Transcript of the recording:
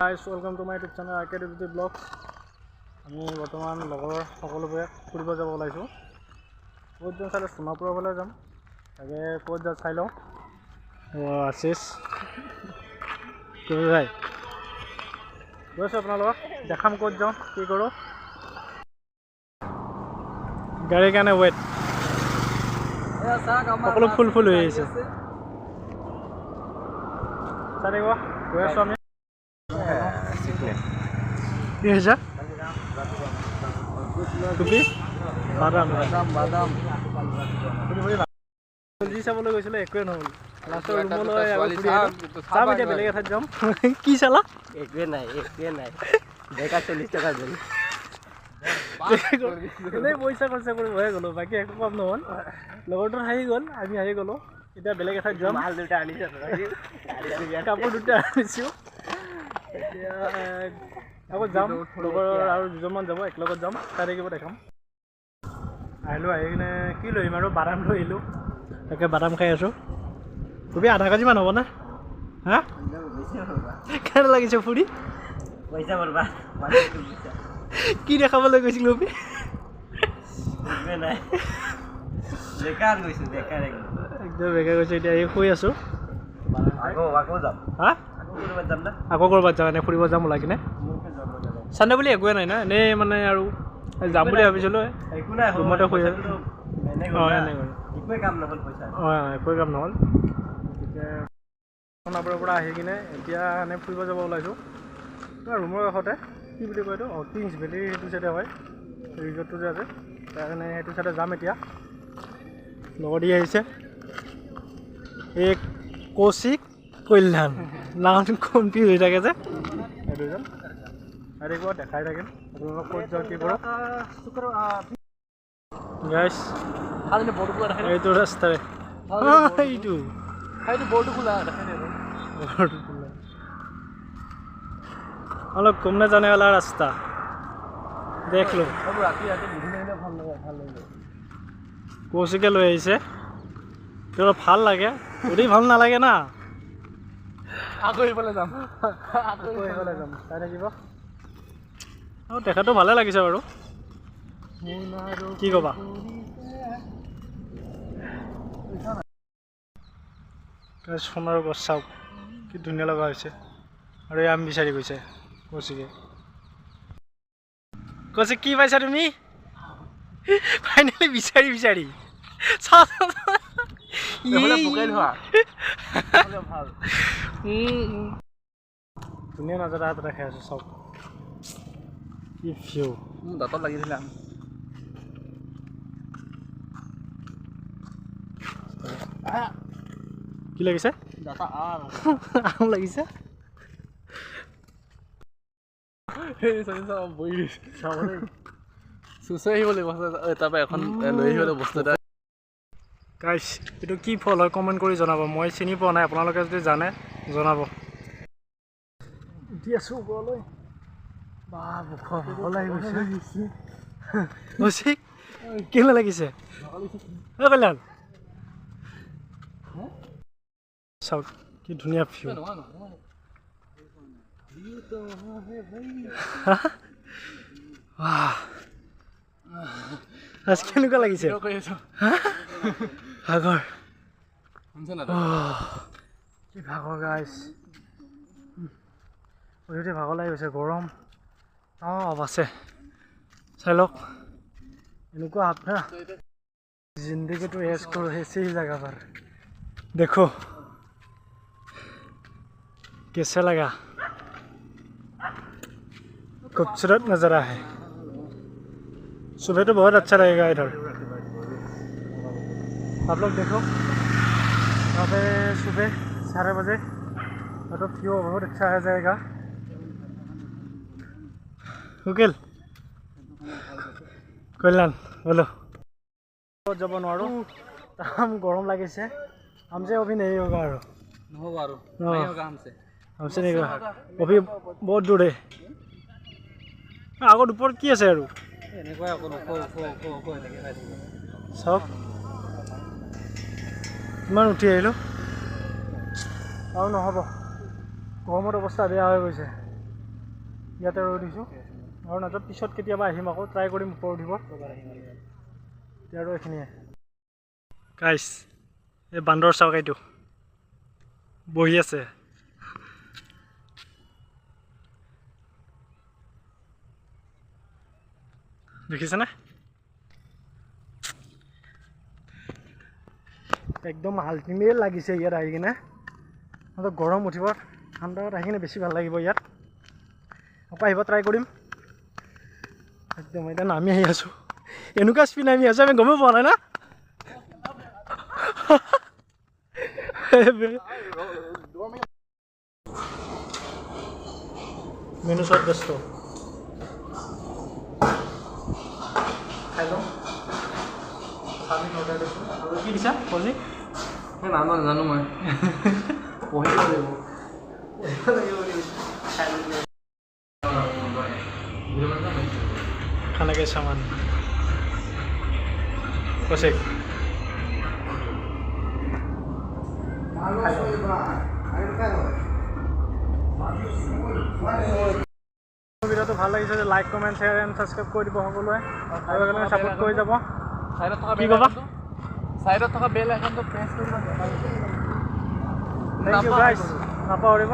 Guys, welcome to my YouTube channel RK Vlogs. আমি বৰ্তমান লগৰ সকলোৱে ফুৰিব যাব ওলাইছো। ক'ত যাম চালে সোণাপুৰৰ ফালে যাম। তাকে ক'ত যা চাই লওঁ। আশিস তুমি ভাই গৈছো আপোনাৰ লগত দেখাম ক'ত যাওঁ কি কৰোঁ। গাড়ীৰ কাৰণে ৱেট সকলো ফুল হৈ আহিছে। চাই গৈ আছো আমি। কি হৈছে টুপি বাদাম যি চাবলৈ গৈছিলে একোৱে নহ'ল। লাষ্টৰ ৰুমলৈ যাম এতিয়া বেলেগ এঠাইত যাম। কি চালা? একোৱে নাই ডেকা 40 টকা গ'ল। এনেই পইচা খৰচা কৰি বহে গ'লো, বাকী একো কাম নহ'ল। লগৰটো হাঁহি গ'ল, আমি হাঁহি গ'লো। এতিয়া বেলেগ এঠাইত যাম। মাল দুটা আনিছে, কাপোৰ দুটা আনিছোঁ। এতিয়া আকৌ যাম, লগৰ আৰু দুজনমান যাব, একেলগত যাম। 4 তাৰিখে দেখাম। আহিলোঁ, আহি কিনে কি লৈ আহিম আৰু বাদাম লৈ আহিলোঁ। তাকে বাদাম খাই আছোঁ। তুমি আধা কেজিমান হ'ব না? হা কেনে লাগিছে ফুৰি? পইচা বৰবাদ। কি দেখাবলৈ গৈছিলোঁ তুমি? নাই বেকাৰ গৈছো, বেকাৰ একদম বেকাৰ গৈছে। এতিয়া এই শুই আছোঁ। আকৌ যাম। হা যাম না আকৌ ক'ৰবাত যাম, এনেই ফুৰিব যাম ওলাই কিনে। চানডে বুলি একোৱে নাই না, এনেই মানে আৰু যাম বুলি ভাবিছিলোঁ। একো নাই, ৰুমতে শুই আছোঁ। অঁ এনেকৈ একোৱে কাম নহ'ল পইচা। অঁ একোৱে কাম নহ'ল। গতিকে সোণাপুৰৰ পৰা আহি কিনে এতিয়া এনেই ফুৰিব যাব ওলাইছোঁ। ৰুমৰ কাষতে কি বুলি কয় এইটো? কিংছ ভেলী সেইটো চাইডে হয় ৰিজৰ্টটো যে আছে, তাৰ কাৰণে সেইটো চাইডে যাম এতিয়া। লগৰ দি আহিছে এই কৌশিক কল্যাণ, নামটো কনফিউজ হৈ থাকে যে এই দুজন। আৰু দেখাই থাকিম আপোনালোকক ক'ত যাওঁ কি কৰোঁ। গাইছ এইটো ৰাস্তাৰে এইটো বৰ্ডটো খোলা অলপ ঘুমনে जाने वाला रास्ता देख लो। কৌশিকে লৈ আহিছে, অলপ ভাল লাগে। যদি ভাল নালাগে না আকৌ এইফালে যাম চাই থাকিব। আৰু দেখাটো ভালে লাগিছে বাৰু, কি ক'বা? সোণাৰ গছ চাওক কি ধুনীয়া লগা হৈছে। আৰু এই আম বিচাৰি গৈছে কৌশিকে। কৌশিক কি পাইছা তুমি? ফাইনেলি বিচাৰি ধুনীয়া নাজাৰা এটা দেখাই আছো চাওক কি ভিউ। দাঁতত লাগিছিলে কি লাগিছে? আম লাগিছে। চুচৈ আহিব লাগিব, তাৰপৰা এখন লৈ আহিব লাগিব বস্তু এটা। গাইছ এইটো কি ফল হয় কমেণ্ট কৰি জনাব। মই চিনি পোৱা নাই, আপোনালোকে যদি জানে জনাব। উঠি আছোঁ ওপৰলৈ। কৌশিক কেনে লাগিছে? কল্যাণ চাওক কি ধুনীয়া ভিউ। আজ কেনেকুৱা লাগিছে? ভাগৰ কি ভাগৰ গাইছ, উঠি ভাগৰ লাগি গৈছে। গৰম অঁ আছে, চাই লওক এনেকুৱা আপনাৰ जिंदगी तो ऐश करो ऐसे ही जगह पर। देखो कैसा लगा, खूबसूरत नज़ारा है। सुबह तो बहुत अच्छा लगेगा इधर। आप लोग देखो यहाँ पे सुबह 4 बजे तो व्यू बहुत अच्छा आ जाएगा। उकिल कल्याण बोलो যাব নোৱাৰোঁ, তাম গৰম লাগিছে। हमसे अभी नहीं होगा और हमसे नहीं होगा अभी बहुत दूर है। আগত ওপৰত কি আছে আৰু চাওক ইমান উঠি আহিলোঁ আৰু নহ'ব। গৰমত অৱস্থা বেয়া হৈ গৈছে। ইয়াতে ৰৈ দিছোঁ আৰু নাযাওঁ পিছত কেতিয়াবা আহিম আকৌ ট্ৰাই কৰিম ওপৰত উঠিব এতিয়া আৰু এইখিনিয়ে গাইছ এই বান্দৰ চাওক এইটো বহি আছে দেখিছেনে একদম আল্টিমেট লাগিছে ইয়াত আহি কিনে গৰম উঠিব ঠাণ্ডাত আহি কিনে বেছি ভাল লাগিব ইয়াত আকৌ আহিব ট্ৰাই কৰিম একদম এতিয়া নামি আহি আছোঁ এনেকুৱা স্পীড নামি আছোঁ আমি গমেই পোৱা নাই না মেনু চত ব্যস্ত খাই লওঁ আৰু কি দিছা পজি নাম নাজানো মই পঢ়িব লাগিব खाने के सामान कैसे ভিডিঅ'টো ভাল লাগিছে যে like comment share and subscribe কৰি দিব সকলোৱে আৰু একেলগে ছাপোৰ্ট কৰি যাব কি ক'বা চাইডত থকা বেল আইকনটো প্ৰেছ কৰিব থেংক ইউ গাইজ নাপাহৰিব